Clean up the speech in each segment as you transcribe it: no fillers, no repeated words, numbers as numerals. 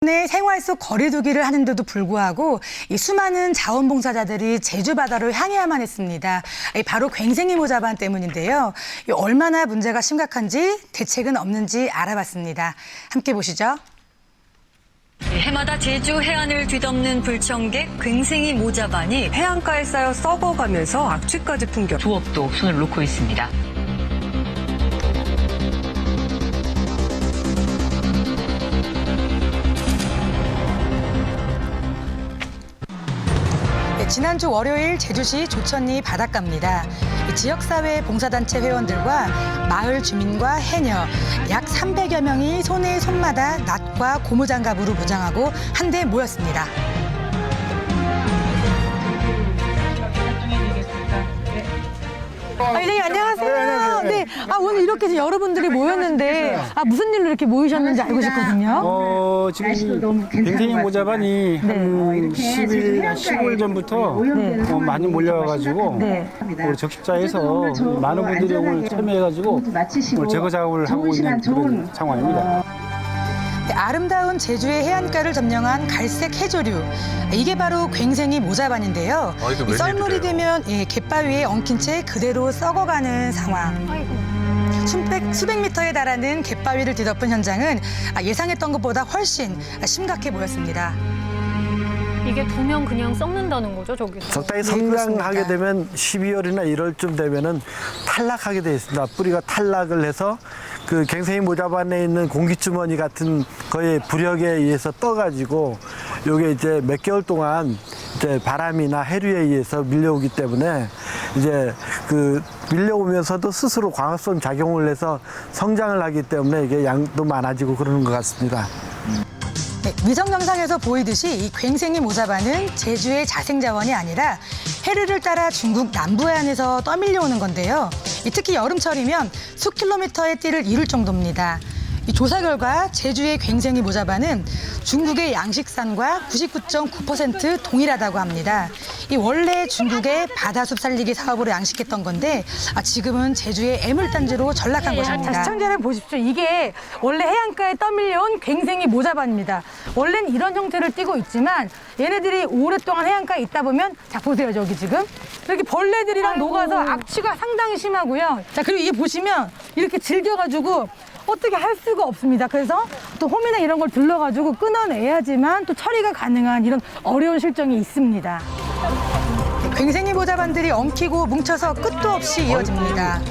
덕분에 생활 속 거리두기를 하는데도 불구하고 이 수많은 자원봉사자들이 제주 바다로 향해야만 했습니다. 바로 괭생이 모자반 때문인데요. 얼마나 문제가 심각한지 대책은 없는지 알아봤습니다. 함께 보시죠. 해마다 제주 해안을 뒤덮는 불청객 괭생이 모자반이 해안가에 쌓여 썩어가면서 악취까지 풍겨 부엌도 손을 놓고 있습니다. 지난주 월요일 제주시 조천리 바닷가입니다. 지역사회 봉사단체 회원들과 마을 주민과 해녀 약 300여 명이 손에 손마다 낫과 고무장갑으로 무장하고 한데 모였습니다. 네, 안녕하세요. 네, 오늘 이렇게 해서 여러분들이 모였는데, 무슨 일로 이렇게 모이셨는지 알고 싶거든요. 지금 괭생이 모자반이 한 10일, 15일 전부터 많이 몰려와가지고 우리 적십자에서 많은 분들이 오늘 참여해가지고 오늘 제거 작업을 하고 있는 그런 상황입니다. 아름다운 제주의 해안가를 점령한 갈색 해조류. 이게 바로 괭생이 모자반인데요. 이 썰물이 되면 갯바위에 엉킨 채 그대로 썩어가는 상황. 수백 미터에 달하는 갯바위를 뒤덮은 현장은 예상했던 것보다 훨씬 심각해 보였습니다. 이게 두면 그냥 썩는다는 거죠, 저기서? 적당히 성장하게 되면 12월이나 1월쯤 되면은 탈락하게 되어 있습니다. 뿌리가 탈락을 해서 그 괭생이 모자반에 있는 공기주머니 같은 거의 부력에 의해서 떠가지고 요게 이제 몇 개월 동안 이제 바람이나 해류에 의해서 밀려오기 때문에 이제 그 밀려오면서도 스스로 광합성 작용을 해서 성장을 하기 때문에 이게 양도 많아지고 그러는 것 같습니다. 위성 영상에서 보이듯이 이 괭생이 모자반은 제주의 자생자원이 아니라 해류를 따라 중국 남부해안에서 떠밀려오는 건데요. 특히 여름철이면 수킬로미터의 띠를 이룰 정도입니다. 이 조사 결과 제주의 괭생이 모자반은 중국의 양식산과 99.9% 동일하다고 합니다. 이 원래 중국의 바다숲 살리기 사업으로 양식했던 건데 지금은 제주의 애물단지로 전락한 것입니다. 자, 시청자 여러분 보십시오. 이게 원래 해안가에 떠밀려온 괭생이 모자반입니다. 원래는 이런 형태를 띠고 있지만 얘네들이 오랫동안 해안가에 있다 보면 자, 보세요. 저기 지금 이렇게 벌레들이랑 녹아서 악취가 상당히 심하고요. 자, 그리고 이게 보시면 이렇게 질겨가지고 어떻게 할 수가 없습니다. 그래서 또 홈이나 이런 걸 들러가지고 끊어내야지만 또 처리가 가능한 이런 어려운 실정이 있습니다. 괭생이 모자반들이 엉키고 뭉쳐서 끝도 없이 이어집니다.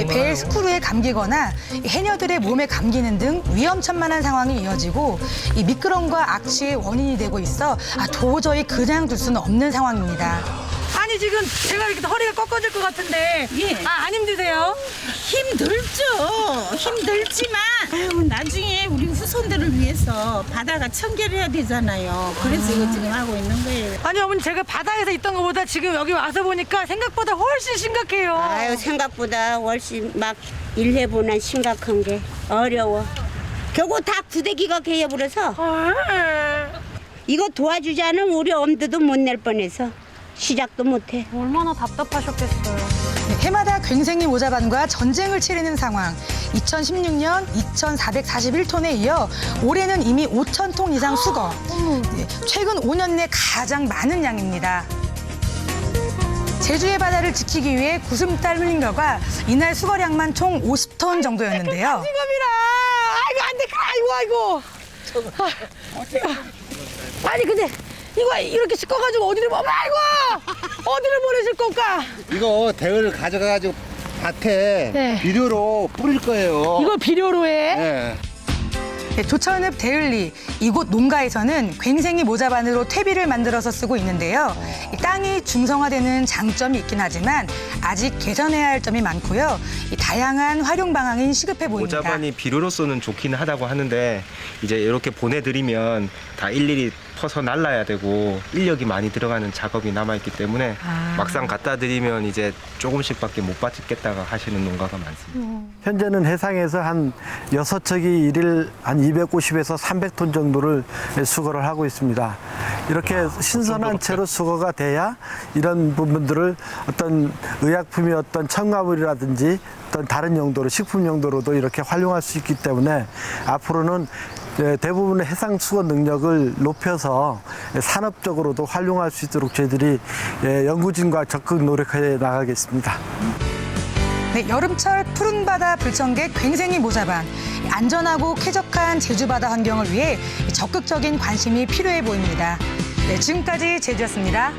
배의 스크루에 감기거나 해녀들의 몸에 감기는 등 위험천만한 상황이 이어지고 이 미끄럼과 악취의 원인이 되고 있어 도저히 그냥 둘 수는 없는 상황입니다. 아니 지금 제가 이렇게 허리가 꺾어질 것 같은데 안 힘드세요? 힘들죠. 힘들지만 나중에 우리 후손들을 위해서 바다가 청결해야 되잖아요. 그래서 이거 지금 하고 있는 거예요. 아니 어머니 제가 바다에서 있던 것보다 지금 여기 와서 보니까 생각보다 훨씬 심각해요. 아유 생각보다 훨씬 막 일해보는 심각한 게 어려워. 결국 다 구데기가 개여버려서 이거 도와주지 않으면 우리 엄두도 못 낼 뻔해서 시작도 못해. 얼마나 답답하셨겠어요. 해마다 괭생이 모자반과 전쟁을 치르는 상황. 2016년 2,441톤에 이어 올해는 이미 5,000톤 이상 수거. 최근 5년 내 가장 많은 양입니다. 제주의 바다를 지키기 위해 구름달 흘린 결과 이날 수거량만 총 50톤 정도였는데요. 지금이라 아이고 안 돼. 아이고. 아니 근데 이거 이렇게 씻어가지고 어디를 어디를 보내실 건가? 이거 대을 가져가가지고 밭에 비료로 뿌릴 거예요. 이걸 비료로 해? 네. 조천읍 대을리 이곳 농가에서는 괭생이 모자반으로 퇴비를 만들어서 쓰고 있는데요. 이 땅이 중성화되는 장점이 있긴 하지만 아직 개선해야 할 점이 많고요. 이 다양한 활용 방안이 시급해 보입니다. 모자반이 비료로서는 좋긴 하다고 하는데 이제 이렇게 보내드리면 다 일일이 퍼서 날라야 되고 인력이 많이 들어가는 작업이 남아있기 때문에 막상 갖다 드리면 이제 조금씩밖에 못 받겠다가 하시는 농가가 많습니다. 현재는 해상에서 한 6척이 일일 한 250에서 300톤 정도를 수거를 하고 있습니다. 이렇게 신선한 채로 수거가 돼야 이런 부분들을 어떤 의약품의 어떤 첨가물이라든지 어떤 다른 용도로 식품 용도로도 이렇게 활용할 수 있기 때문에 앞으로는 대부분의 해상 수거 능력을 높여서 산업적으로도 활용할 수 있도록 저희들이 연구진과 적극 노력해 나가겠습니다. 네, 여름철 푸른 바다 불청객 괭생이 모자반. 안전하고 쾌적한 제주바다 환경을 위해 적극적인 관심이 필요해 보입니다. 네, 지금까지 제주였습니다.